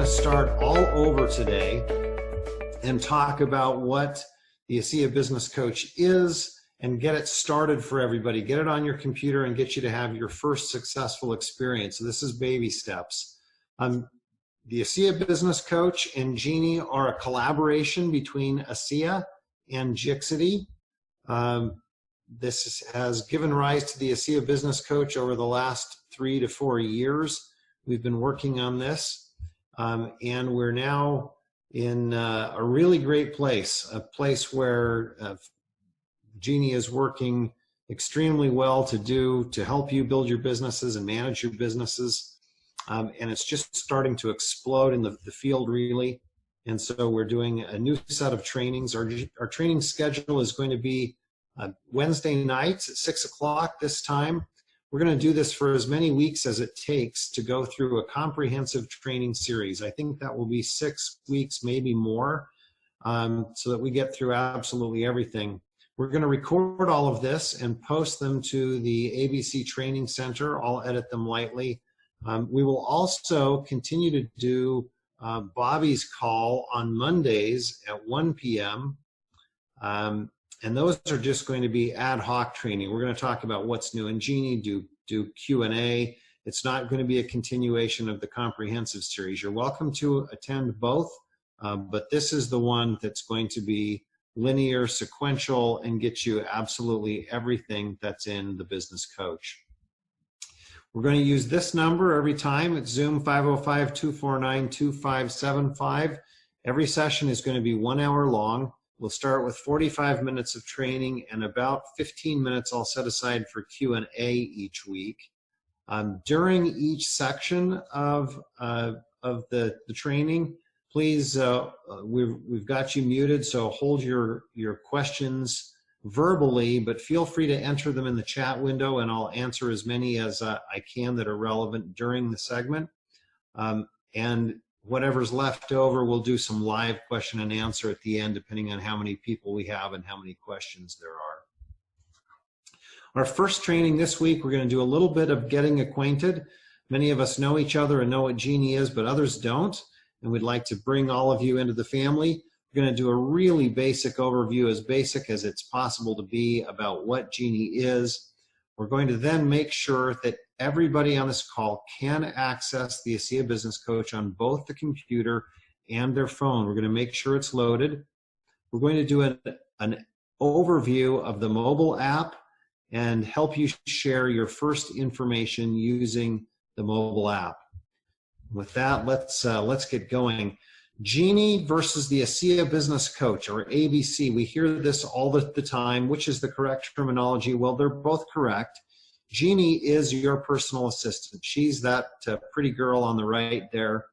to start all over today and talk about what the ASEA Business Coach is and get it started for everybody. Get it on your computer and get you to have your first successful experience. So this is baby steps. The ASEA Business Coach and Jeannie are a collaboration between ASEA and Jixity. This has given rise to the ASEA Business Coach over the last 3 to 4 years. We've been working on this, and we're now in a really great place, a place where Jeannie is working extremely well to help you build your businesses and manage your businesses. And it's just starting to explode in the field, really. And so we're doing a new set of trainings. Our training schedule is going to be Wednesday nights at 6 o'clock this time. We're going to do this for as many weeks as it takes to go through a comprehensive training series. I think that will be 6 weeks, maybe more, so that we get through absolutely everything. We're going to record all of this and post them to the ABC Training Center. I'll edit them lightly. We will also continue to do Bobby's call on Mondays at 1 p.m. And those are just going to be ad hoc training. We're going to talk about what's new in Jeannie, do Q&A. It's not going to be a continuation of the comprehensive series. You're welcome to attend both, but this is the one that's going to be linear, sequential, and get you absolutely everything that's in the Business Coach. We're going to use this number every time. It's Zoom 505-249-2575. Every session is going to be 1 hour long. We'll start with 45 minutes of training, and about 15 minutes I'll set aside for Q&A each week. During each section of the training, please, we've got you muted, so hold your questions verbally, but feel free to enter them in the chat window, and I'll answer as many as I can that are relevant during the segment. And whatever's left over, we'll do some live question and answer at the end, depending on how many people we have and how many questions there are. Our first training this week, we're going to do a little bit of getting acquainted. Many of us know each other and know what Jeannie is, but others don't, and we'd like to bring all of you into the family. We're going to do a really basic overview, as basic as it's possible to be, about what Jeannie is. We're going to then make sure that everybody on this call can access the ASEA Business Coach on both the computer and their phone. We're going to make sure it's loaded. We're going to do an overview of the mobile app and help you share your first information using the mobile app. With that, let's get going. Jeannie versus the ASEA Business Coach, or ABC. We hear this all the time. Which is the correct terminology? Well, they're both correct. Jeannie is your personal assistant. She's that pretty girl on the right there.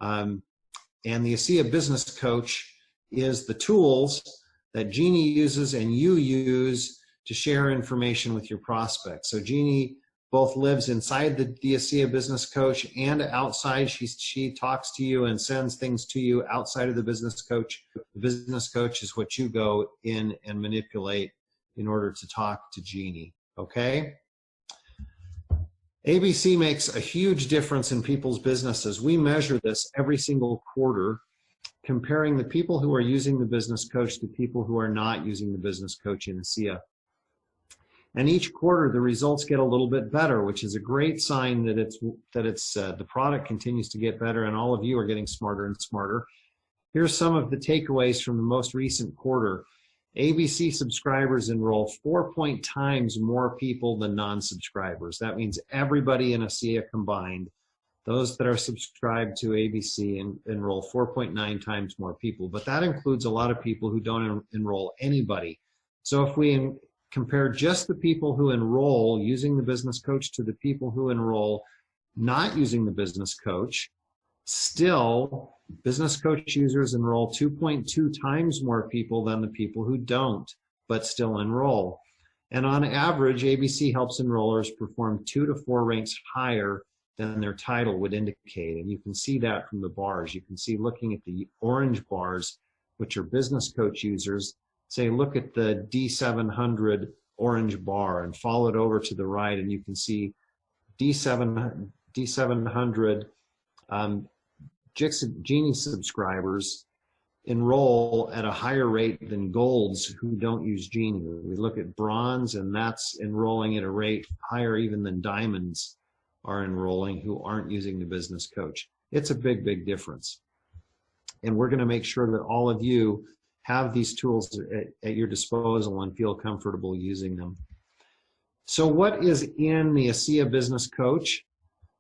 And the ASEA Business Coach is the tools that Jeannie uses and you use to share information with your prospects. So Jeannie both lives inside the ASEA Business Coach and outside. She talks to you and sends things to you outside of the Business Coach. The Business Coach is what you go in and manipulate in order to talk to Jeannie, okay? ABC makes a huge difference in people's businesses. We measure this every single quarter, comparing the people who are using the Business Coach to people who are not using the Business Coach in ASEA. And each quarter, the results get a little bit better, which is a great sign that the product continues to get better, and all of you are getting smarter and smarter. Here's some of the takeaways from the most recent quarter. ABC subscribers enroll 4 times more people than non-subscribers. That means everybody in ASEA combined. Those that are subscribed to ABC enroll 4.9 times more people, but that includes a lot of people who don't enroll anybody. So if we compare just the people who enroll using the Business Coach to the people who enroll not using the Business Coach, still, Business Coach users enroll 2.2 times more people than the people who don't, but still enroll. And on average, ABC helps enrollers perform 2 to 4 ranks higher than their title would indicate. And you can see that from the bars. You can see, looking at the orange bars, which are Business Coach users, say, look at the D700 orange bar and follow it over to the right, and you can see D700 Genie subscribers enroll at a higher rate than golds who don't use Genie. We look at bronze, and that's enrolling at a rate higher even than diamonds are enrolling who aren't using the business coach. It's a big, big difference. And we're going to make sure that all of you have these tools at your disposal and feel comfortable using them. So what is in the ASEA Business Coach?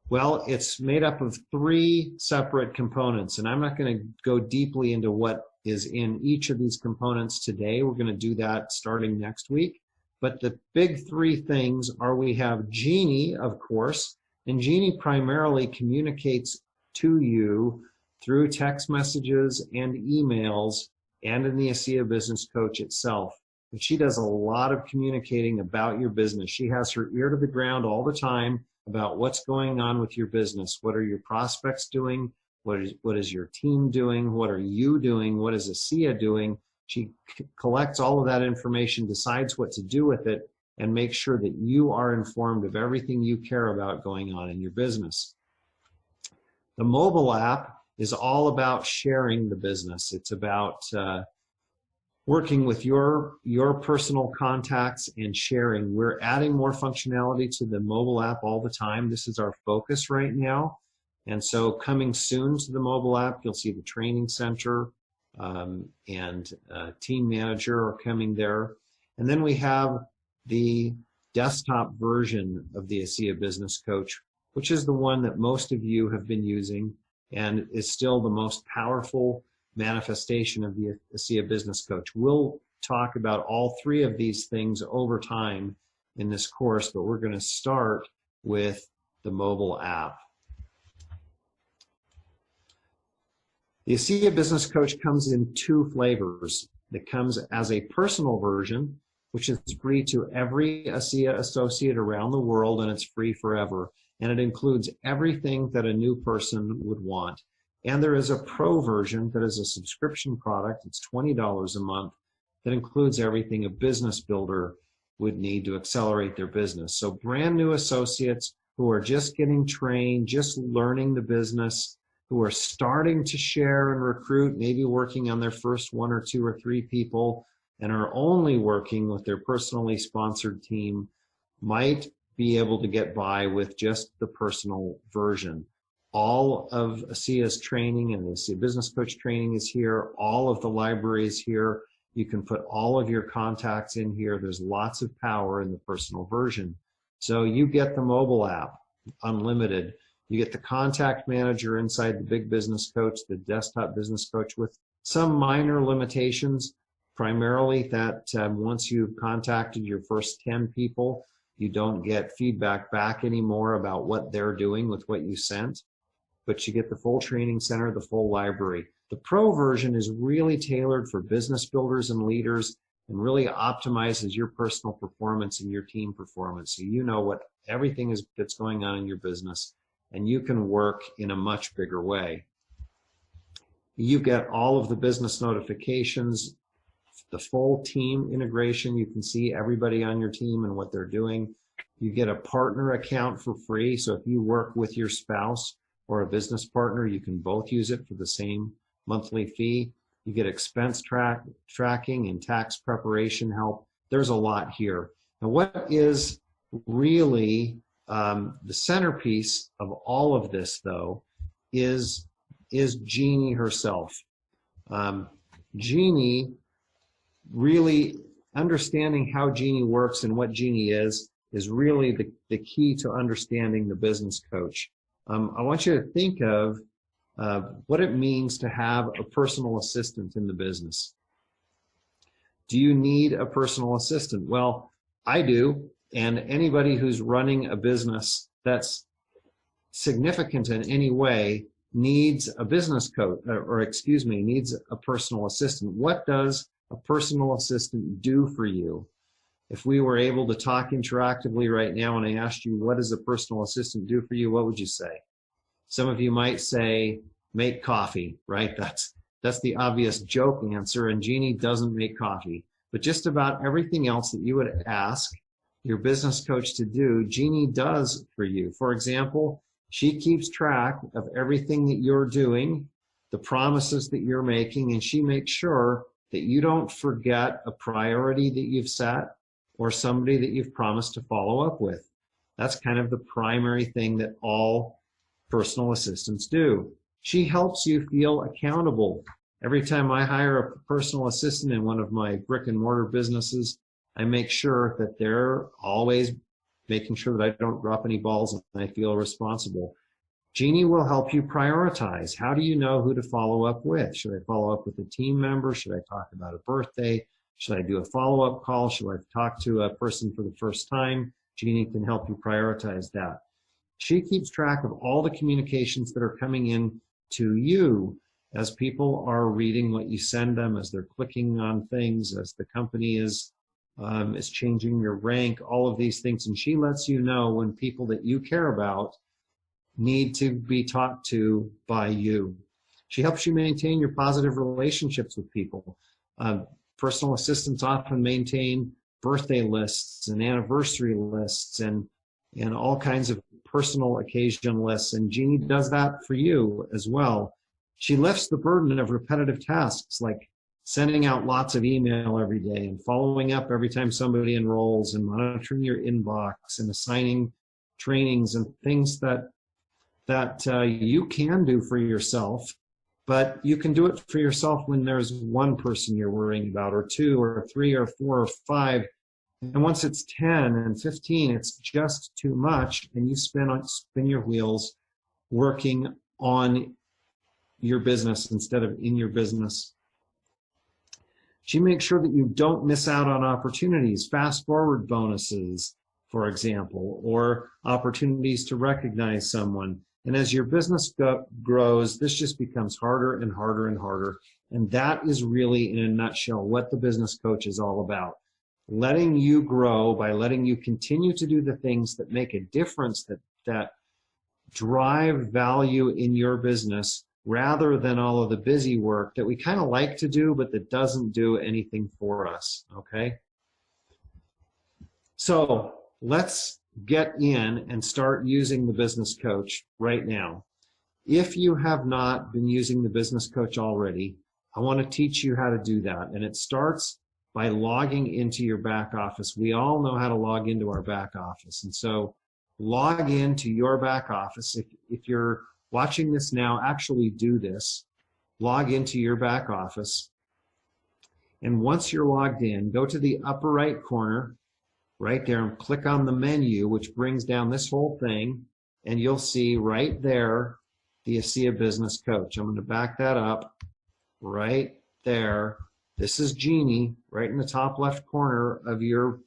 Well, it's made up of 3 separate components, and I'm not going to go deeply into what is in each of these components today. We're going to do that starting next week. But the big 3 things are, we have Genie, of course, and Genie primarily communicates to you through text messages and emails and in the ASEA Business Coach itself. But she does a lot of communicating about your business. She has her ear to the ground all the time about what's going on with your business. What are your prospects doing? What is your team doing? What are you doing? What is ASEA doing? She collects all of that information, decides what to do with it, and makes sure that you are informed of everything you care about going on in your business. The mobile app is all about sharing the business. It's about working with your personal contacts and sharing. We're adding more functionality to the mobile app all the time. This is our focus right now. And so coming soon to the mobile app, you'll see the training center and team manager are coming there. And then we have the desktop version of the ASEA Business Coach, which is the one that most of you have been using and is still the most powerful manifestation of the ASEA Business Coach. We'll talk about all 3 of these things over time in this course, but we're going to start with the mobile app. The ASEA Business Coach comes in 2 flavors. It comes as a personal version, which is free to every ASEA associate around the world, and it's free forever. And it includes everything that a new person would want. And there is a pro version that is a subscription product. It's $20 a month that includes everything a business builder would need to accelerate their business. So brand new associates who are just getting trained, just learning the business, who are starting to share and recruit, maybe working on their first 1 or 2 or 3 people, and are only working with their personally sponsored team, might be able to get by with just the personal version. All of ASEA's training and the ASEA Business Coach training is here. All of the library is here. You can put all of your contacts in here. There's lots of power in the personal version. So you get the mobile app, unlimited. You get the contact manager inside the Big Business Coach, the desktop business coach, with some minor limitations, primarily that once you've contacted your first 10 people, you don't get feedback back anymore about what they're doing with what you sent. But you get the full training center, the full library. The pro version is really tailored for business builders and leaders and really optimizes your personal performance and your team performance. So you know what everything is that's going on in your business, and you can work in a much bigger way. You get all of the business notifications, the full team integration. You can see everybody on your team and what they're doing. You get a partner account for free. So if you work with your spouse or a business partner, you can both use it for the same monthly fee. You get expense tracking and tax preparation help. There's a lot here. Now, what is really the centerpiece of all of this, though, is Jeannie herself. Jeannie, really understanding how Jeannie works and what Jeannie is really the key to understanding the business coach. I want you to think of what it means to have a personal assistant in the business. Do you need a personal assistant? Well, I do, and anybody who's running a business that's significant in any way needs a business coach, needs a personal assistant. What does a personal assistant do for you? If we were able to talk interactively right now and I asked you, what does a personal assistant do for you? What would you say? Some of you might say, make coffee, right? That's the obvious joke answer, and Jeannie doesn't make coffee. But just about everything else that you would ask your business coach to do, Jeannie does for you. For example, She keeps track of everything that you're doing, the promises that you're making, and she makes sure that you don't forget a priority that you've set or somebody that you've promised to follow up with. That's kind of the primary thing that all personal assistants do. She helps you feel accountable. Every time I hire a personal assistant in one of my brick and mortar businesses, I make sure that they're always making sure that I don't drop any balls and I feel responsible. Jeannie will help you prioritize. How do you know who to follow up with? Should I follow up with a team member? Should I talk about a birthday? Should I do a follow-up call? Should I talk to a person for the first time? Jeannie can help you prioritize that. She keeps track of all the communications that are coming in to you as people are reading what you send them, as they're clicking on things, as the company is changing your rank, all of these things. And she lets you know when people that you care about need to be talked to by you. She helps you maintain your positive relationships with people. Personal assistants often maintain birthday lists and anniversary lists and all kinds of personal occasion lists, and Jeannie does that for you as well. She lifts the burden of repetitive tasks like sending out lots of email every day and following up every time somebody enrolls and monitoring your inbox and assigning trainings and things that you can do for yourself, but you can do it for yourself when there's one person you're worrying about, or two, or three, or four, or five. And once it's 10 and 15, it's just too much, and you spin your wheels working on your business instead of in your business. She makes sure that you don't miss out on opportunities, fast forward bonuses, for example, or opportunities to recognize someone. And as your business grows, this just becomes harder and harder and harder. And that is really, in a nutshell, what the business coach is all about. Letting you grow by letting you continue to do the things that make a difference, that drive value in your business, rather than all of the busy work that we kind of like to do, but that doesn't do anything for us, okay? So let's get in and start using the business coach right now. If you have not been using the business coach already, I want to teach you how to do that. And it starts by logging into your back office. We all know how to log into our back office. And so log into your back office. If you're watching this now, actually do this. Log into your back office. And once you're logged in, go to the upper right corner right there and click on the menu, which brings down this whole thing. And you'll see right there the ASEA Business Coach. I'm going to back that up right there. This is Jeannie right in the top left corner of your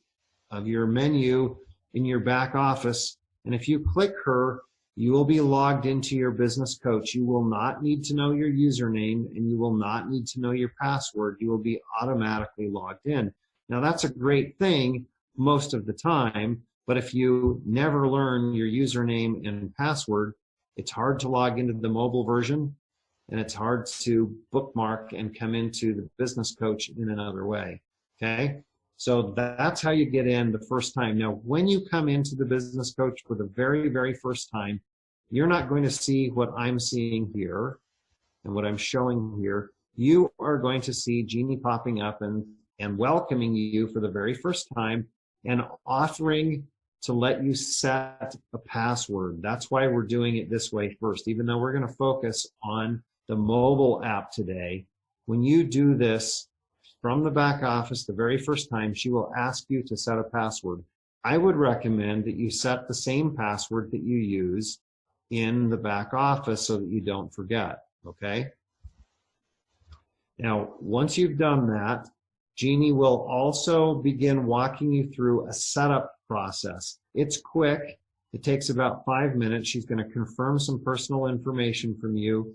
menu in your back office. And if you click her, you will be logged into your business coach. You will not need to know your username, and you will not need to know your password. You will be automatically logged in. Now, that's a great thing most of the time, but if you never learn your username and password, it's hard to log into the mobile version, and it's hard to bookmark and come into the business coach in another way, okay? So that's how you get in the first time. Now, when you come into the business coach for the very, very first time, you're not going to see what I'm seeing here and what I'm showing here. You are going to see Jeannie popping up and welcoming you for the very first time and offering to let you set a password. That's why we're doing it this way first, even though we're going to focus on the mobile app today. When you do this from the back office the very first time, she will ask you to set a password. I would recommend that you set the same password that you use in the back office so that you don't forget, okay? Now, once you've done that, Jeannie will also begin walking you through a setup process. It's quick. It takes about 5 minutes. She's going to confirm some personal information from you.